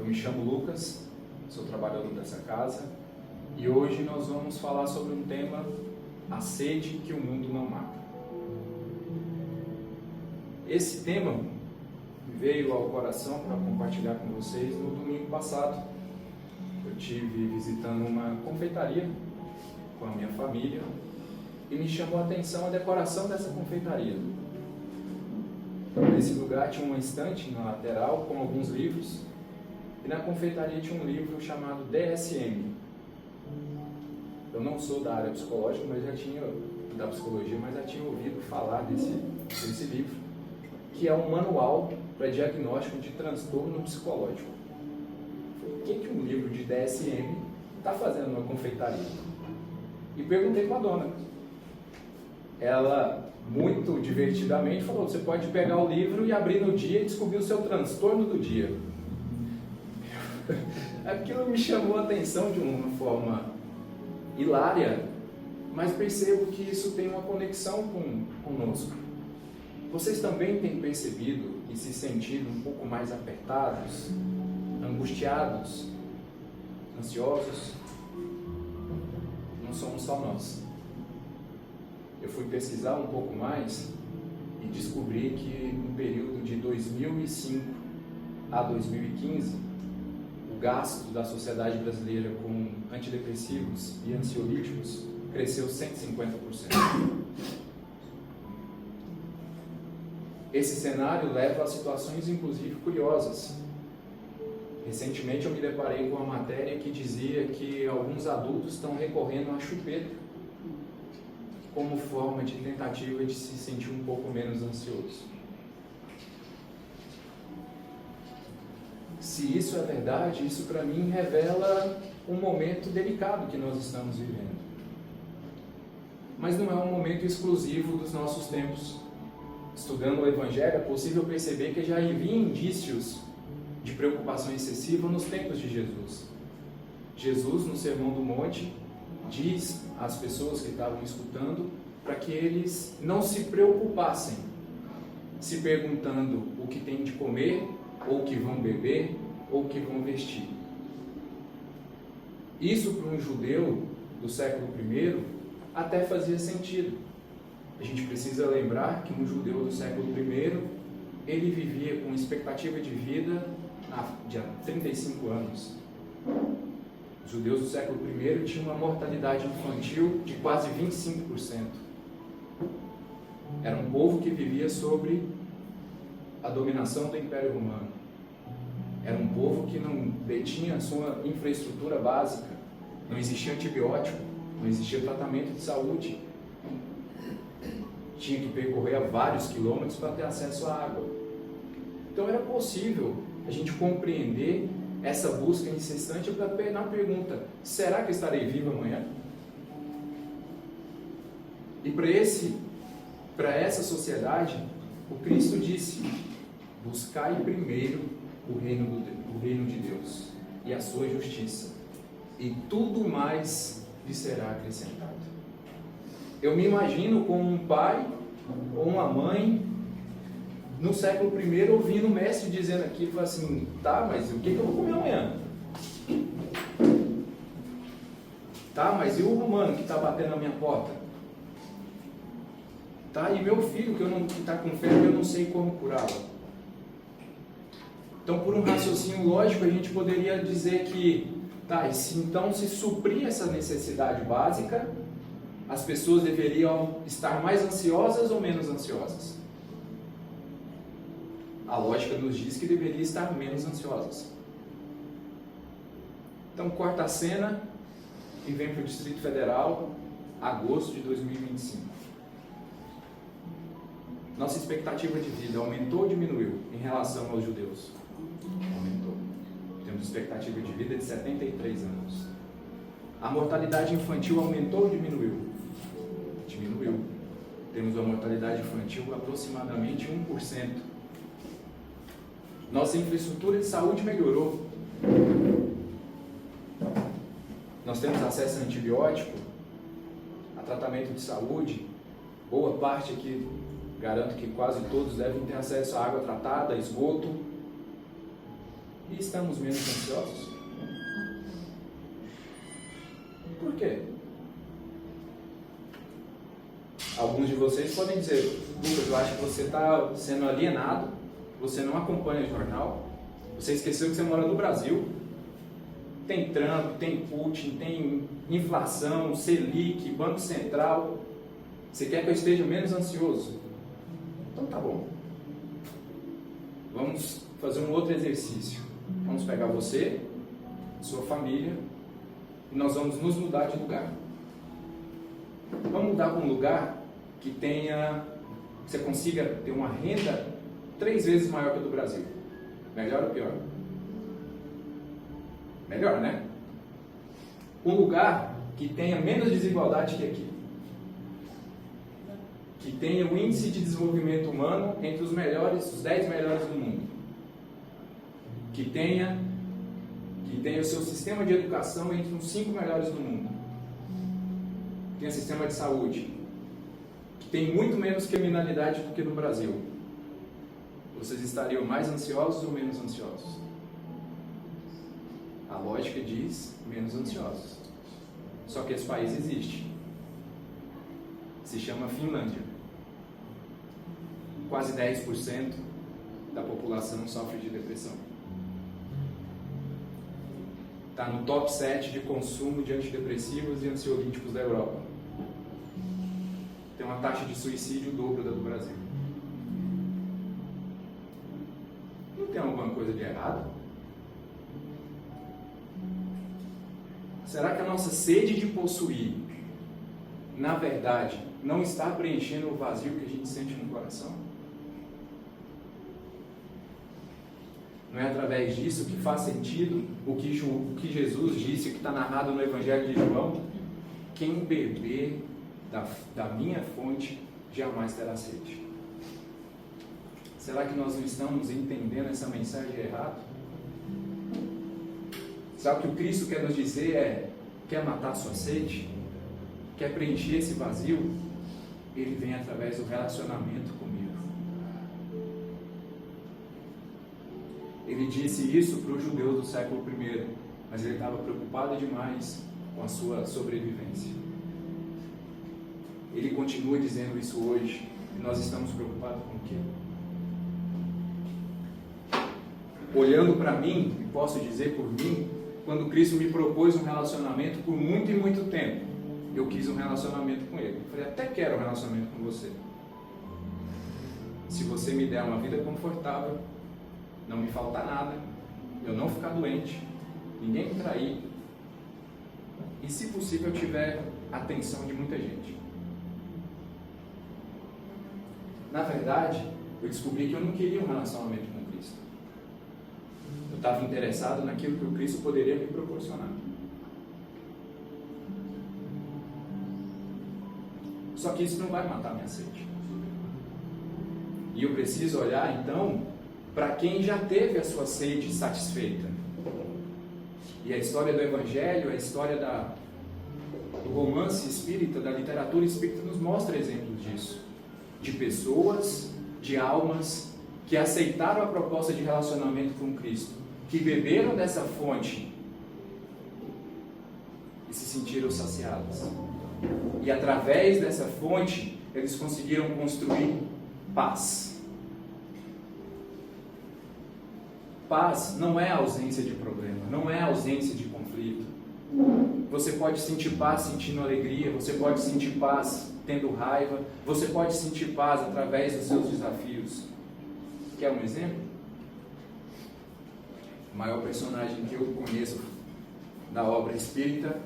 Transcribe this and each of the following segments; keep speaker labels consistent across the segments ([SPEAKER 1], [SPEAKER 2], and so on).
[SPEAKER 1] Eu me chamo Lucas, sou trabalhador dessa casa e hoje nós vamos falar sobre um tema: a sede que o mundo não mata. Esse tema veio ao coração para compartilhar com vocês no domingo passado. Eu estive visitando uma confeitaria com a minha família e me chamou a atenção a decoração dessa confeitaria. Nesse lugar tinha uma estante na lateral com alguns livros e na confeitaria tinha um livro chamado DSM. Eu não sou da área psicológica, mas da psicologia, mas já tinha ouvido falar desse livro, que é um manual para diagnóstico de transtorno psicológico. O que um livro de DSM está fazendo numa confeitaria? E perguntei para a dona. Ela, muito divertidamente, falou: você pode pegar o livro e abrir no dia e descobrir o seu transtorno do dia. Aquilo me chamou a atenção de uma forma hilária, mas percebo que isso tem uma conexão conosco. Vocês também têm percebido e se sentido um pouco mais apertados, angustiados, ansiosos? Não somos só nós. Eu fui pesquisar um pouco mais e descobri que no período de 2005 a 2015, o gasto da sociedade brasileira com antidepressivos e ansiolíticos cresceu 150%. Esse cenário leva a situações inclusive curiosas. Recentemente eu me deparei com uma matéria que dizia que alguns adultos estão recorrendo à chupeta como forma de tentativa de se sentir um pouco menos ansioso. Se isso é verdade, isso para mim revela um momento delicado que nós estamos vivendo. Mas não é um momento exclusivo dos nossos tempos. Estudando o Evangelho, é possível perceber que já havia indícios de preocupação excessiva nos tempos de Jesus. Jesus, no Sermão do Monte, diz às pessoas que estavam escutando para que eles não se preocupassem, se perguntando o que têm de comer, ou o que vão beber, ou o que vão vestir. Isso para um judeu do século I até fazia sentido. A gente precisa lembrar que um judeu do século I, ele vivia com expectativa de vida de 35 anos. Os judeus do século I tinham uma mortalidade infantil de quase 25%. Era um povo que vivia sob a dominação do Império Romano. Era um povo que não detinha a sua infraestrutura básica. Não existia antibiótico, não existia tratamento de saúde. Tinha que percorrer vários quilômetros para ter acesso à água. Então era possível a gente compreender essa busca incessante na pergunta: será que eu estarei vivo amanhã? E para essa sociedade, o Cristo disse: buscai primeiro o reino de Deus e a sua justiça, e tudo mais lhe será acrescentado. Eu me imagino como um pai ou uma mãe no século I ouvindo o mestre dizendo aquilo, assim: tá, mas o que eu vou comer amanhã? Tá, mas e o romano que está batendo na minha porta? Tá, e meu filho que está com febre, eu não sei como curá-lo. Então, por um raciocínio lógico, a gente poderia dizer que, tá, então se suprir essa necessidade básica, as pessoas deveriam estar mais ansiosas ou menos ansiosas? A lógica nos diz que deveria estar menos ansiosas. Então, corta a cena e vem para o Distrito Federal, agosto de 2025. Nossa expectativa de vida aumentou ou diminuiu em relação aos judeus? Aumentou. Temos expectativa de vida de 73 anos. A mortalidade infantil aumentou ou diminuiu? Diminuiu. Temos uma mortalidade infantil aproximadamente 1%. Nossa infraestrutura de saúde melhorou. Nós temos acesso a antibiótico, a tratamento de saúde. Boa parte aqui, garanto que quase todos devem ter acesso a água tratada, esgoto. e estamos menos ansiosos? Por quê? Alguns de vocês podem dizer: Lucas, eu acho que você está sendo alienado, você não acompanha o jornal, você esqueceu que você mora no Brasil. Tem Trump, tem Putin, tem inflação, Selic, Banco Central. Você quer que eu esteja menos ansioso? Então tá bom. Vamos fazer um outro exercício. Vamos pegar você, sua família, e nós vamos nos mudar de lugar. Vamos mudar para um lugar que você consiga ter uma renda 3 vezes maior que a do Brasil. Melhor ou pior? Melhor, né? Um lugar que tenha menos desigualdade que aqui. Que tenha um índice de desenvolvimento humano entre os 10 melhores do mundo. Que tenha o seu sistema de educação entre os 5 melhores do mundo. Que tenha sistema de saúde. Que tem muito menos criminalidade do que no Brasil. Vocês estariam mais ansiosos ou menos ansiosos? A lógica diz menos ansiosos. Só que esse país existe. Se chama Finlândia. Quase 10% da população sofre de depressão. Está no top 7 de consumo de antidepressivos e ansiolíticos da Europa. Tem uma taxa de suicídio dobro da do Brasil. Não tem alguma coisa de errado? Será que a nossa sede de possuir, na verdade, não está preenchendo o vazio que a gente sente no coração? Não é através disso que faz sentido o que Jesus disse, o que está narrado no Evangelho de João? Quem beber da minha fonte jamais terá sede. Será que nós não estamos entendendo essa mensagem errado? Sabe o que o Cristo quer nos dizer quer matar sua sede? Quer preencher esse vazio? Ele vem através do relacionamento comigo. Ele disse isso para os judeus do século I, mas ele estava preocupado demais com a sua sobrevivência. Ele continua dizendo isso hoje, e nós estamos preocupados com o quê? Olhando para mim, e posso dizer por mim, quando Cristo me propôs um relacionamento por muito e muito tempo, eu quis um relacionamento com Ele. Eu falei, até quero um relacionamento com você. Se você me der uma vida confortável, não me faltar nada, eu não ficar doente, ninguém me trair, e se possível eu tiver a atenção de muita gente. Na verdade, eu descobri que eu não queria um relacionamento com Cristo. Eu estava interessado naquilo que o Cristo poderia me proporcionar. Só que isso não vai matar minha sede. E eu preciso olhar, então, para quem já teve a sua sede satisfeita. E a história do Evangelho, a história do romance espírita, da literatura espírita, nos mostra exemplos disso. De pessoas, de almas, que aceitaram a proposta de relacionamento com Cristo, que beberam dessa fonte e se sentiram saciados. E através dessa fonte, eles conseguiram construir paz. Paz não é ausência de problema, não é ausência de conflito. Você pode sentir paz sentindo alegria, você pode sentir paz tendo raiva, você pode sentir paz através dos seus desafios. Quer um exemplo? O maior personagem que eu conheço da obra espírita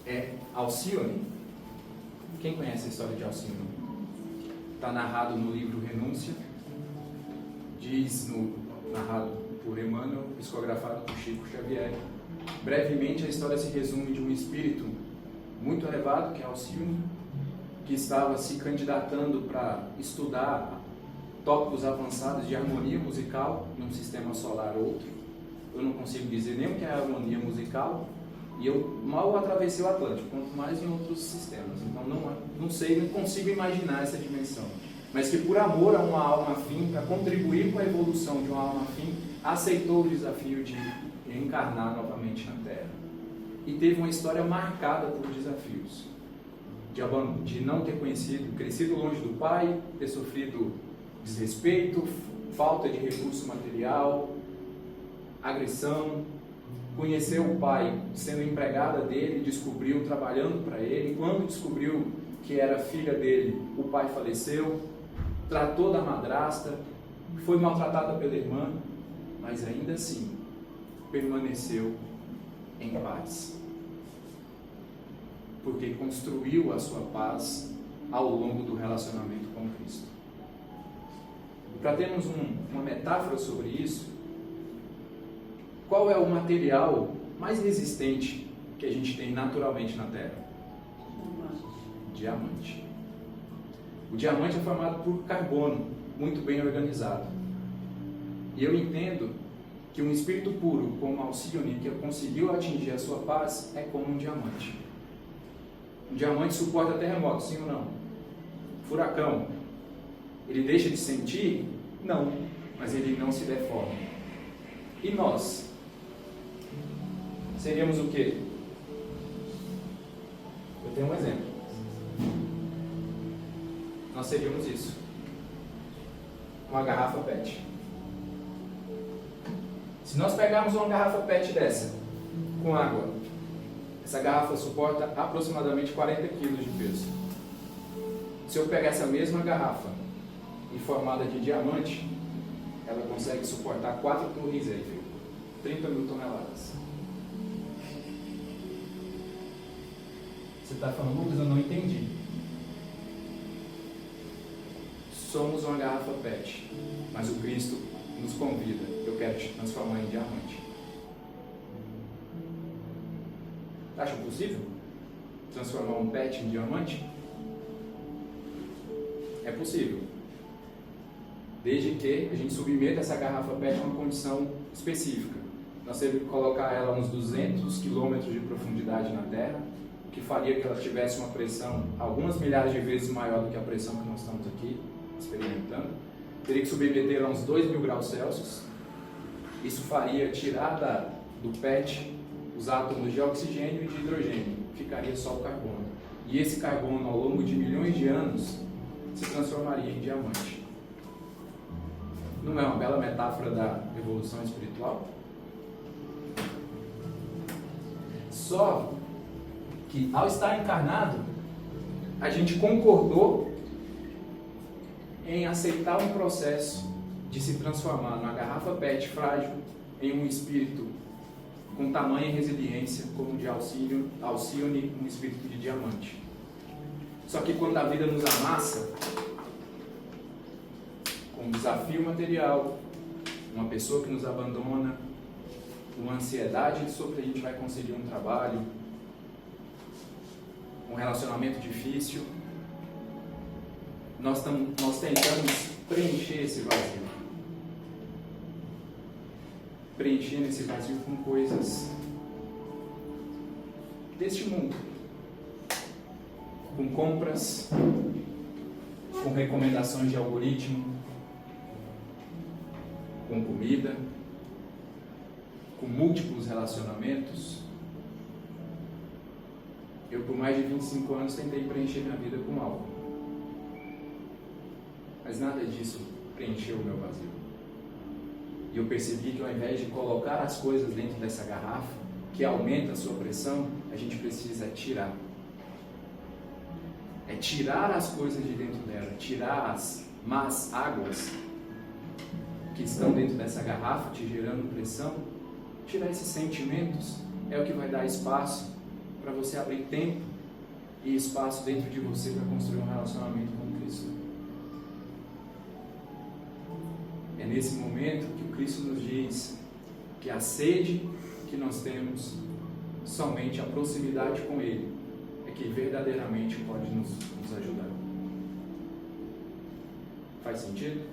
[SPEAKER 1] é Alcione. Quem conhece a história de Alcione? Está narrado no livro Renúncia, narrado por Emmanuel, psicografado por Chico Xavier. Brevemente, a história se resume de um espírito muito elevado, que é Alcione, que estava se candidatando para estudar tópicos avançados de harmonia musical num sistema solar outro. Eu não consigo dizer nem o que é harmonia musical, e eu mal atravessei o Atlântico, quanto mais em outros sistemas. Então não sei, não consigo imaginar essa dimensão. mas que por amor a uma alma afim, para contribuir com a evolução de uma alma afim, aceitou o desafio de encarnar novamente na Terra. E teve uma história marcada por desafios, de não ter crescido longe do pai, ter sofrido desrespeito, falta de recurso material, agressão. Conheceu o pai sendo empregada dele, descobriu trabalhando para ele. Quando descobriu que era filha dele, o pai faleceu. Tratou da madrasta, foi maltratada pela irmã, mas ainda assim permaneceu em paz, porque construiu a sua paz ao longo do relacionamento com Cristo. Para termos uma metáfora sobre isso, qual é o material mais resistente que a gente tem naturalmente na Terra? Diamante. O diamante é formado por carbono, muito bem organizado. E eu entendo que um espírito puro, como Alcione, que conseguiu atingir a sua paz, é como um diamante. Um diamante suporta terremoto, sim ou não? Furacão. Ele deixa de sentir? Não, mas ele não se deforma. E nós? Seríamos o quê? Eu tenho um exemplo. Nós seríamos isso. Uma garrafa PET. Se nós pegarmos uma garrafa PET dessa, com água, essa garrafa suporta aproximadamente 40 kg de peso. Se eu pegar essa mesma garrafa e formada de diamante, ela consegue suportar 4 torres Eiffel, 30 mil toneladas. Você está falando, Lucas, eu não entendi. Somos uma garrafa PET, mas o Cristo nos convida. Eu quero te transformar em diamante. Acha possível transformar um PET em diamante? É possível, desde que a gente submeta essa garrafa PET a uma condição específica. Nós temos que colocar ela a uns 200 km de profundidade na Terra, o que faria que ela tivesse uma pressão algumas milhares de vezes maior do que a pressão que nós estamos aqui experimentando. Teria que submeter a uns 2.000 graus Celsius. Isso faria tirar do PET os átomos de oxigênio e de hidrogênio. Ficaria só o carbono. E esse carbono, ao longo de milhões de anos, se transformaria em diamante. Não é uma bela metáfora da evolução espiritual? Só que, ao estar encarnado, a gente concordou em aceitar um processo de se transformar numa garrafa PET frágil em um espírito com tamanha resiliência como o de Alcione, um espírito de diamante. Só que quando a vida nos amassa, com um desafio material, uma pessoa que nos abandona, uma ansiedade sobre a gente vai conseguir um trabalho, um relacionamento difícil, nós tentamos preencher esse vazio. Preenchendo esse vazio com coisas deste mundo. Com compras, com recomendações de algoritmo, com comida, com múltiplos relacionamentos. Eu, por mais de 25 anos, tentei preencher minha vida com algo. Mas nada disso preencheu o meu vazio. E eu percebi que, ao invés de colocar as coisas dentro dessa garrafa, que aumenta a sua pressão, a gente precisa tirar. É tirar as coisas de dentro dela, tirar as más águas que estão dentro dessa garrafa, te gerando pressão. Tirar esses sentimentos é o que vai dar espaço para você abrir tempo e espaço dentro de você para construir um relacionamento com Cristo. É nesse momento que o Cristo nos diz que a sede que nós temos, somente a proximidade com Ele, é que verdadeiramente pode nos ajudar. Faz sentido?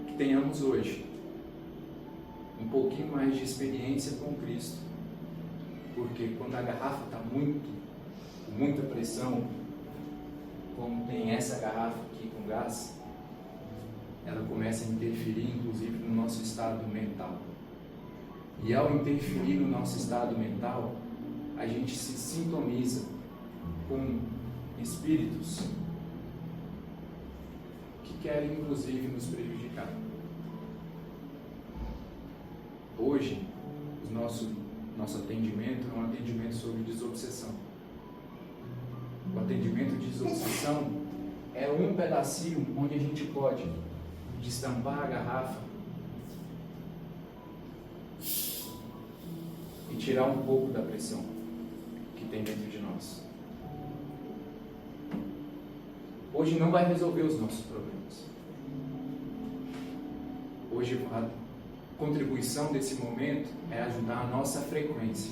[SPEAKER 1] Que tenhamos hoje um pouquinho mais de experiência com Cristo, porque quando a garrafa está com muita pressão, como tem essa garrafa aqui com gás, ela começa a interferir, inclusive, no nosso estado mental. E ao interferir no nosso estado mental, a gente se sintoniza com espíritos que querem, inclusive, nos prejudicar. Hoje, nosso atendimento é um atendimento sobre desobsessão. O atendimento de desobsessão é um pedacinho onde a gente pode destampar a garrafa e tirar um pouco da pressão que tem dentro de nós. Hoje não vai resolver os nossos problemas. Hoje a contribuição desse momento é ajudar a nossa frequência,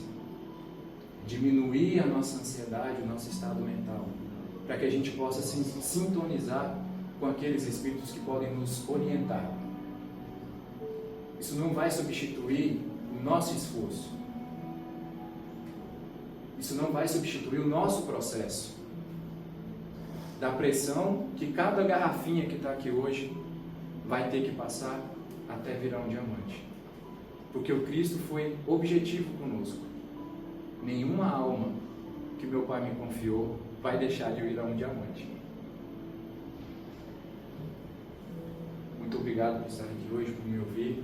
[SPEAKER 1] diminuir a nossa ansiedade, o nosso estado mental, para que a gente possa se sintonizar com aqueles espíritos que podem nos orientar. Isso não vai substituir o nosso esforço. Isso não vai substituir o nosso processo da pressão que cada garrafinha que está aqui hoje vai ter que passar até virar um diamante. Porque o Cristo foi objetivo conosco. Nenhuma alma que meu Pai me confiou vai deixar de virar um diamante. Muito obrigado por estar aqui hoje, por me ouvir.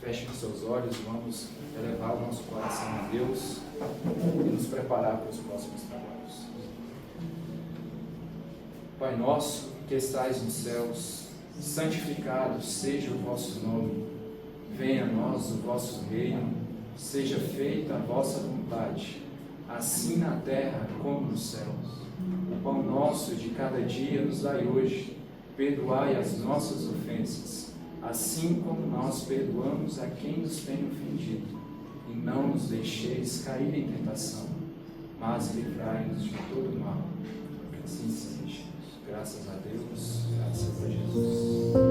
[SPEAKER 1] Feche os seus olhos, vamos elevar o nosso coração a Deus e nos preparar para os próximos trabalhos. Pai nosso, que estais nos céus, santificado seja o vosso nome. Venha a nós o vosso reino, seja feita a vossa vontade, assim na terra como nos céus. O pão nosso de cada dia nos dai hoje. Perdoai as nossas ofensas, assim como nós perdoamos a quem nos tem ofendido. E não nos deixeis cair em tentação, mas livrai-nos de todo mal. Assim seja. Graças a Deus, graças a Jesus.